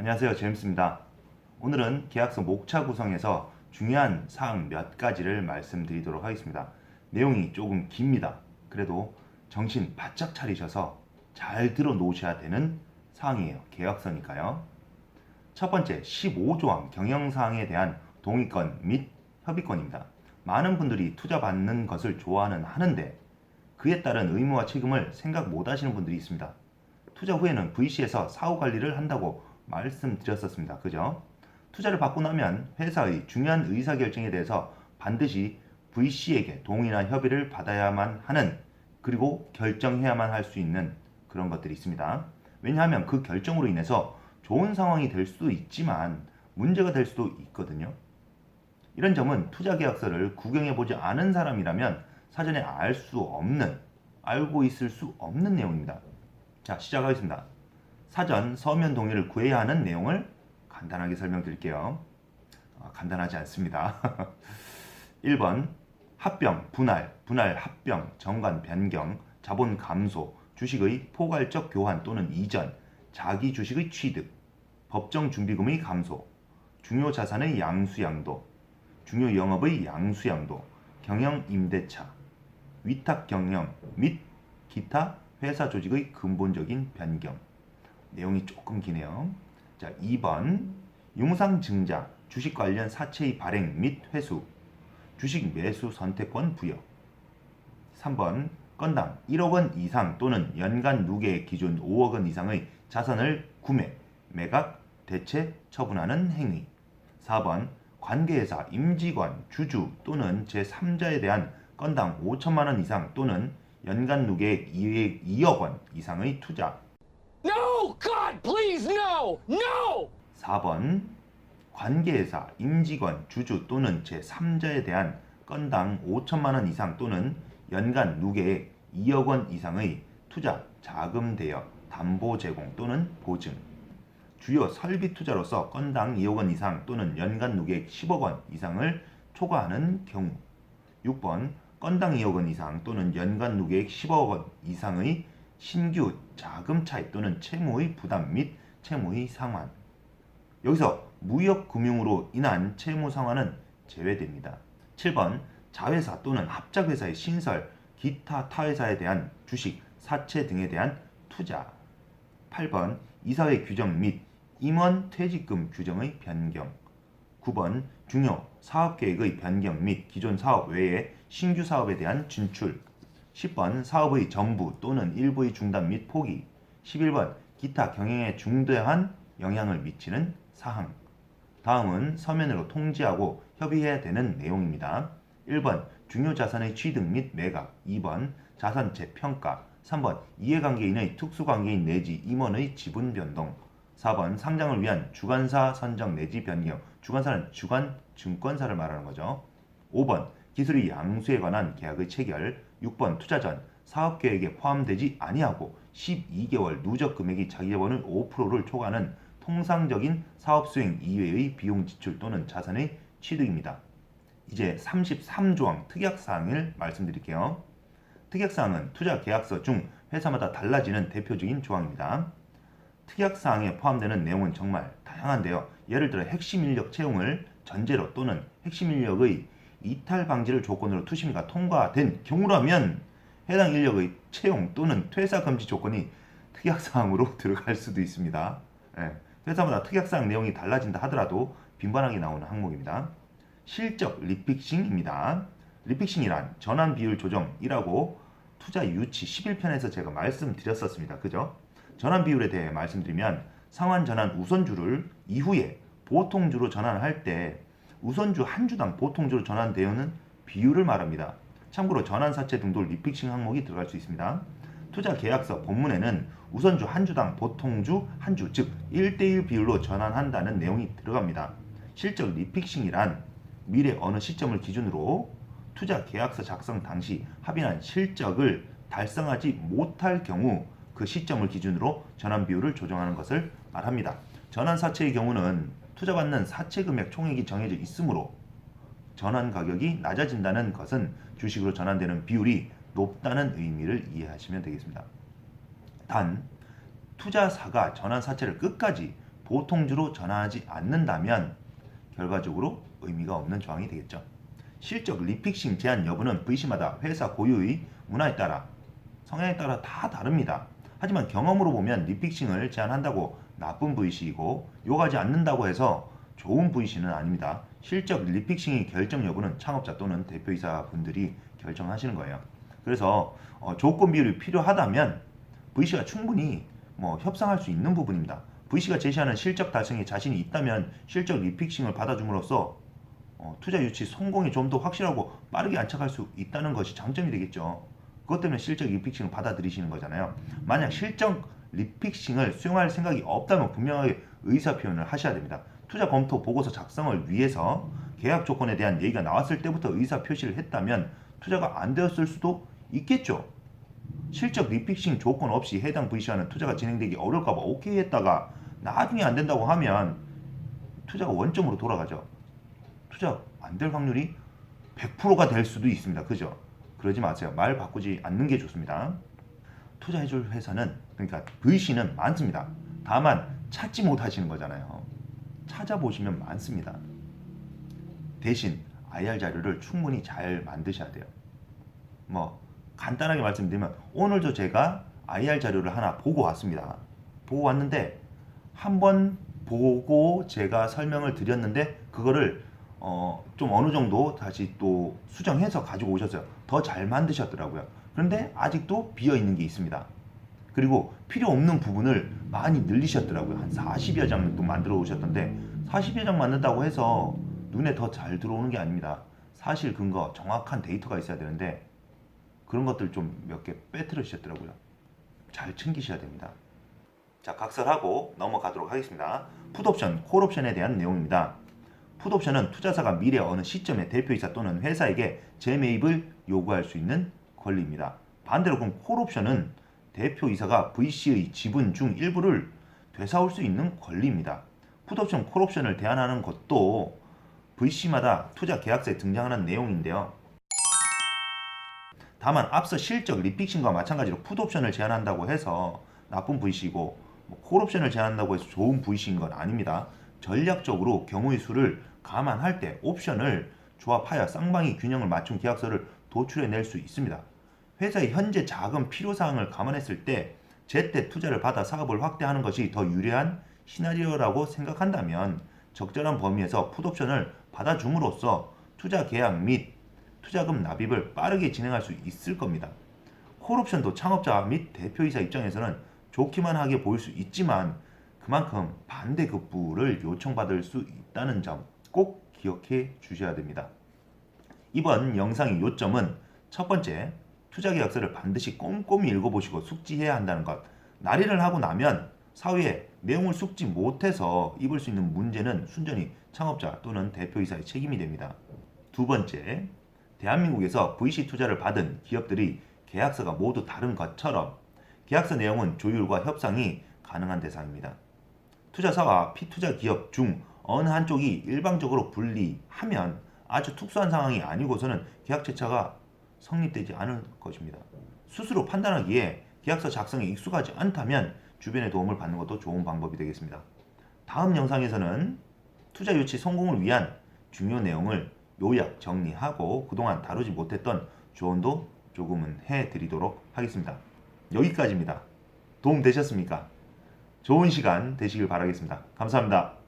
안녕하세요. 제임스입니다. 오늘은 계약서 목차 구성에서 중요한 사항 몇 가지를 말씀드리도록 하겠습니다. 내용이 조금 깁니다. 그래도 정신 바짝 차리셔서 잘 들어 놓으셔야 되는 사항이에요. 계약서니까요. 첫 번째, 15조항 경영사항에 대한 동의권 및 협의권입니다. 많은 분들이 투자 받는 것을 좋아하는 하는데 그에 따른 의무와 책임을 생각 못 하시는 분들이 있습니다. 투자 후에는 VC에서 사후 관리를 한다고 말씀드렸었습니다. 그죠? 투자를 받고 나면 회사의 중요한 의사결정에 대해서 반드시 VC에게 동의나 협의를 받아야만 하는, 그리고 결정해야만 할 수 있는 그런 것들이 있습니다. 왜냐하면 그 결정으로 인해서 좋은 상황이 될 수도 있지만 문제가 될 수도 있거든요. 이런 점은 투자 계약서를 구경해보지 않은 사람이라면 사전에 알고 있을 수 없는 내용입니다. 자, 시작하겠습니다. 사전 서면 동의를 구해야 하는 내용을 간단하게 설명드릴게요. 간단하지 않습니다. 1번 합병, 분할 합병, 정관 변경, 자본 감소, 주식의 포괄적 교환 또는 이전, 자기 주식의 취득, 법정 준비금의 감소, 중요 자산의 양수양도, 중요 영업의 양수양도, 경영 임대차, 위탁 경영 및 기타 회사 조직의 근본적인 변경. 내용이 조금 기네요. 자, 2번 융상증자, 주식 관련 사채의 발행 및 회수, 주식 매수 선택권 부여. 3번 건당 1억 원 이상 또는 연간 누계 기준 5억 원 이상의 자산을 구매, 매각, 대체 처분하는 행위. 4번 관계회사, 임직원, 주주 또는 제3자에 대한 건당 5천만 원 이상 또는 연간 누계액 2억 원 이상의 투자. No! God, please, no! No! 4번 관계회사, 임직원, 주주 또는 제3자에 대한 건당 5천만 원 이상 또는 연간 누계액 2억 원 이상의 투자, 자금 대여, 담보 제공 또는 보증. 주요 설비 투자로서 건당 2억 원 이상 또는 연간 누계액 10억 원 이상을 초과하는 경우. 6번 건당 2억 원 이상 또는 연간 누계액 10억 원 이상의 신규 자금 차입 또는 채무의 부담 및 채무의 상환. 여기서 무역금융으로 인한 채무 상환은 제외됩니다. 7번 자회사 또는 합작회사의 신설, 기타 타회사에 대한 주식, 사채 등에 대한 투자. 8번 이사회 규정 및 임원 퇴직금 규정의 변경. 9번 중요 사업계획의 변경 및 기존 사업 외에 신규 사업에 대한 진출. 10번 사업의 전부 또는 일부의 중단 및 포기. 11번 기타 경영에 중대한 영향을 미치는 사항. 다음은 서면으로 통지하고 협의해야 되는 내용입니다. 1번 중요 자산의 취득 및 매각. 2번 자산 재평가. 3번 이해관계인의 특수관계인 내지 임원의 지분 변동. 4번 상장을 위한 주관사 선정 내지 변경. 주관사는 주관 증권사를 말하는 거죠. 5번 기술의 양수에 관한 계약의 체결. 6번 투자 전 사업계획에 포함되지 아니하고 12개월 누적 금액이 자기 자본의 5%를 초과하는 통상적인 사업수행 이외의 비용 지출 또는 자산의 취득입니다. 이제 33조항 특약사항을 말씀드릴게요. 특약사항은 투자계약서 중 회사마다 달라지는 대표적인 조항입니다. 특약사항에 포함되는 내용은 정말 다양한데요. 예를 들어 핵심 인력 채용을 전제로 또는 핵심 인력의 이탈 방지를 조건으로 투심이가 통과된 경우라면 해당 인력의 채용 또는 퇴사 금지 조건이 특약사항으로 들어갈 수도 있습니다. 회사마다 특약사항 내용이 달라진다 하더라도 빈번하게 나오는 항목입니다. 실적 리픽싱입니다. 리픽싱이란 전환 비율 조정이라고 투자 유치 11편에서 제가 말씀드렸었습니다. 그죠? 전환 비율에 대해 말씀드리면 상환 전환 우선주를 이후에 보통주로 전환할 때 우선주 한 주당 보통주로 전환되는 비율을 말합니다. 참고로 전환사채 등도 리픽싱 항목이 들어갈 수 있습니다. 투자 계약서 본문에는 우선주 한 주당 보통주 한 주, 즉 1대1 비율로 전환한다는 내용이 들어갑니다. 실적 리픽싱이란 미래 어느 시점을 기준으로 투자 계약서 작성 당시 합의한 실적을 달성하지 못할 경우 그 시점을 기준으로 전환 비율을 조정하는 것을 말합니다. 전환 사채의 경우는 투자받는 사채 금액 총액이 정해져 있으므로 전환 가격이 낮아진다는 것은 주식으로 전환되는 비율이 높다는 의미를 이해하시면 되겠습니다. 단 투자사가 전환 사채를 끝까지 보통주로 전환하지 않는다면 결과적으로 의미가 없는 조항이 되겠죠. 실적 리픽싱 제한 여부는 VC마다 회사 고유의 문화에 따라 성향에 따라 다 다릅니다. 하지만 경험으로 보면 리픽싱을 제한한다고 나쁜 VC이고 요구하지 않는다고 해서 좋은 VC는 아닙니다. 실적 리픽싱의 결정 여부는 창업자 또는 대표이사 분들이 결정하시는 거예요. 그래서 조건 비율이 필요하다면 VC가 충분히 협상할 수 있는 부분입니다. VC가 제시하는 실적 달성에 자신이 있다면 실적 리픽싱을 받아줌으로써 투자 유치 성공이 좀 더 확실하고 빠르게 안착할 수 있다는 것이 장점이 되겠죠. 그것 때문에 실적 리픽싱을 받아들이시는 거잖아요. 만약 실적 리픽싱을 수용할 생각이 없다면 분명하게 의사 표현을 하셔야 됩니다. 투자 검토 보고서 작성을 위해서 계약 조건에 대한 얘기가 나왔을 때부터 의사 표시를 했다면 투자가 안 되었을 수도 있겠죠. 실적 리픽싱 조건 없이 해당 VC와는 투자가 진행되기 어려울까봐 오케이 했다가 나중에 안 된다고 하면 투자가 원점으로 돌아가죠. 투자 안 될 확률이 100%가 될 수도 있습니다. 그죠? 그러지 마세요. 말 바꾸지 않는 게 좋습니다. 투자해줄 회사는, 그러니까 VC는 많습니다. 다만 찾지 못하시는 거잖아요. 찾아보시면 많습니다. 대신 IR 자료를 충분히 잘 만드셔야 돼요. 간단하게 말씀드리면 오늘도 제가 IR 자료를 하나 보고 왔습니다. 보고 왔는데 한번 보고 제가 설명을 드렸는데 그거를 좀 어느 정도 다시 또 수정해서 가지고 오셨어요. 더 잘 만드셨더라고요. 그런데 아직도 비어 있는 게 있습니다. 그리고 필요 없는 부분을 많이 늘리셨더라고요. 한 40여 장도 만들어 오셨던데 40여 장 만든다고 해서 눈에 더 잘 들어오는 게 아닙니다. 사실 근거 정확한 데이터가 있어야 되는데 그런 것들 좀 몇 개 빼뜨려 주셨더라고요. 잘 챙기셔야 됩니다. 자, 각설하고 넘어가도록 하겠습니다. 풋옵션, 콜옵션에 대한 내용입니다. 풋옵션은 투자사가 미래 어느 시점에 대표이사 또는 회사에게 재매입을 요구할 수 있는 권리입니다. 반대로 그럼 콜옵션은 대표이사가 VC의 지분 중 일부를 되사올 수 있는 권리입니다. 풋옵션, 콜옵션을 대안하는 것도 VC마다 투자 계약서에 등장하는 내용인데요. 다만 앞서 실적 리픽싱과 마찬가지로 풋옵션을 제한한다고 해서 나쁜 VC이고 콜옵션을 제한한다고 해서 좋은 VC인 건 아닙니다. 전략적으로 경우의 수를 감안할 때 옵션을 조합하여 쌍방이 균형을 맞춘 계약서를 도출해낼 수 있습니다. 회사의 현재 자금 필요사항을 감안했을 때 제때 투자를 받아 사업을 확대하는 것이 더 유리한 시나리오라고 생각한다면 적절한 범위에서 풋옵션을 받아줌으로써 투자 계약 및 투자금 납입을 빠르게 진행할 수 있을 겁니다. 콜옵션도 창업자 및 대표이사 입장에서는 좋기만 하게 보일 수 있지만 그만큼 반대급부를 요청받을 수 있다는 점 꼭 기억해 주셔야 됩니다. 이번 영상의 요점은 첫 번째, 투자계약서를 반드시 꼼꼼히 읽어보시고 숙지해야 한다는 것. 날인을 하고 나면 사후에 내용을 숙지 못해서 입을 수 있는 문제는 순전히 창업자 또는 대표이사의 책임이 됩니다. 두 번째, 대한민국에서 VC 투자를 받은 기업들이 계약서가 모두 다른 것처럼 계약서 내용은 조율과 협상이 가능한 대상입니다. 투자사와 피투자 기업 중 어느 한쪽이 일방적으로 분리하면 아주 특수한 상황이 아니고서는 계약 절차가 성립되지 않을 것입니다. 스스로 판단하기에 계약서 작성에 익숙하지 않다면 주변의 도움을 받는 것도 좋은 방법이 되겠습니다. 다음 영상에서는 투자 유치 성공을 위한 중요 내용을 요약 정리하고 그동안 다루지 못했던 조언도 조금은 해드리도록 하겠습니다. 여기까지입니다. 도움 되셨습니까? 좋은 시간 되시길 바라겠습니다. 감사합니다.